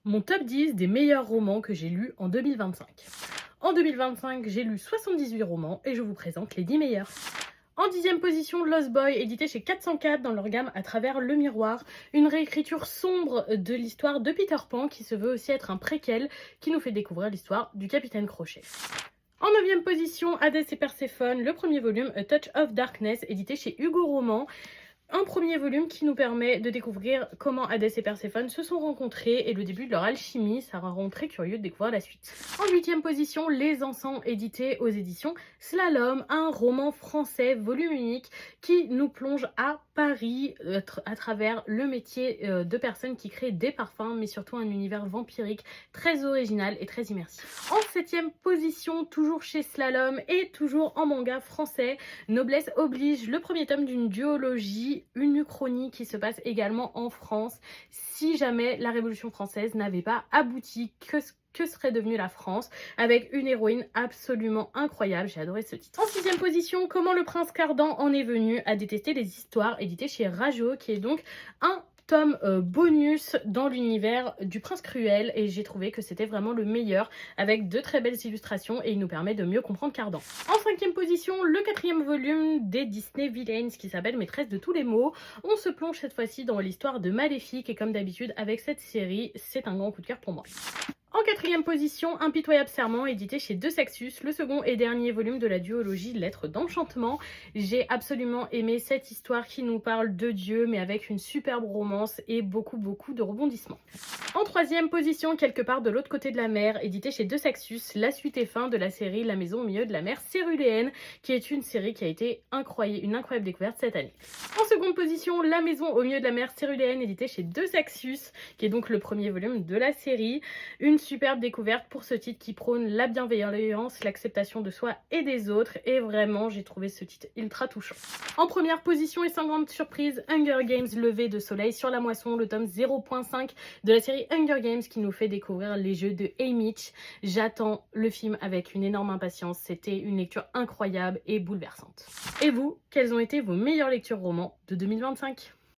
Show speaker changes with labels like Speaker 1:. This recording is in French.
Speaker 1: Mon top 10 des meilleurs romans que j'ai lus en 2025. En 2025, j'ai lu 78 romans et je vous présente les 10 meilleurs. En 10e position, Lost Boy, édité chez 404 dans leur gamme À travers le miroir, une réécriture sombre de l'histoire de Peter Pan qui se veut aussi être un préquel qui nous fait découvrir l'histoire du Capitaine Crochet. En 9e position, Hadès et Perséphone, le premier volume A Touch of Darkness, édité chez Hugo Roman. Un premier volume qui nous permet de découvrir comment Hadès et Perséphone se sont rencontrés et le début de leur alchimie. Ça rend très curieux de découvrir la suite. En 8e position, Les Encens, édité aux éditions Slalom, un roman français volume unique qui nous plonge à Paris à travers le métier de personnes qui créent des parfums, mais surtout un univers vampirique très original et très immersif. En 7e position, toujours chez Slalom et toujours en manga français, Noblesse oblige, le premier tome d'une duologie, une uchronie qui se passe également en France. Si jamais la Révolution française n'avait pas abouti, que serait devenue la France, avec une héroïne absolument incroyable. J'ai adoré ce titre. En 6e position, Comment le prince Cardan en est venu à détester les histoires, édité chez Rajo, qui est donc un tome bonus dans l'univers du Prince Cruel, et j'ai trouvé que c'était vraiment le meilleur avec de très belles illustrations et il nous permet de mieux comprendre Cardan. En 5e position, le 4e volume des Disney Villains qui s'appelle Maîtresse de tous les maux. On se plonge cette fois-ci dans l'histoire de Maléfique et comme d'habitude avec cette série, c'est un grand coup de cœur pour moi. En 4e position, Impitoyable Serment, édité chez De Saxus, le second et dernier volume de la duologie Lettres d'Enchantement. J'ai absolument aimé cette histoire qui nous parle de Dieu, mais avec une superbe romance et beaucoup de rebondissements. En 3e position, Quelque part de l'autre côté de la mer, édité chez De Saxus, la suite et fin de la série La Maison au milieu de la mer Céruléenne, qui est une série qui a été une incroyable découverte cette année. En seconde position, La Maison au milieu de la mer Céruléenne, édité chez De Saxus, qui est donc le premier volume de la série. Une superbe découverte pour ce titre qui prône la bienveillance, l'acceptation de soi et des autres, et vraiment j'ai trouvé ce titre ultra touchant. En première position et sans grande surprise, Hunger Games Lever de soleil sur la moisson, le tome 0.5 de la série Hunger Games qui nous fait découvrir les jeux de Haymitch. J'attends le film avec une énorme impatience, c'était une lecture incroyable et bouleversante. Et vous, quelles ont été vos meilleures lectures romans de 2025 ?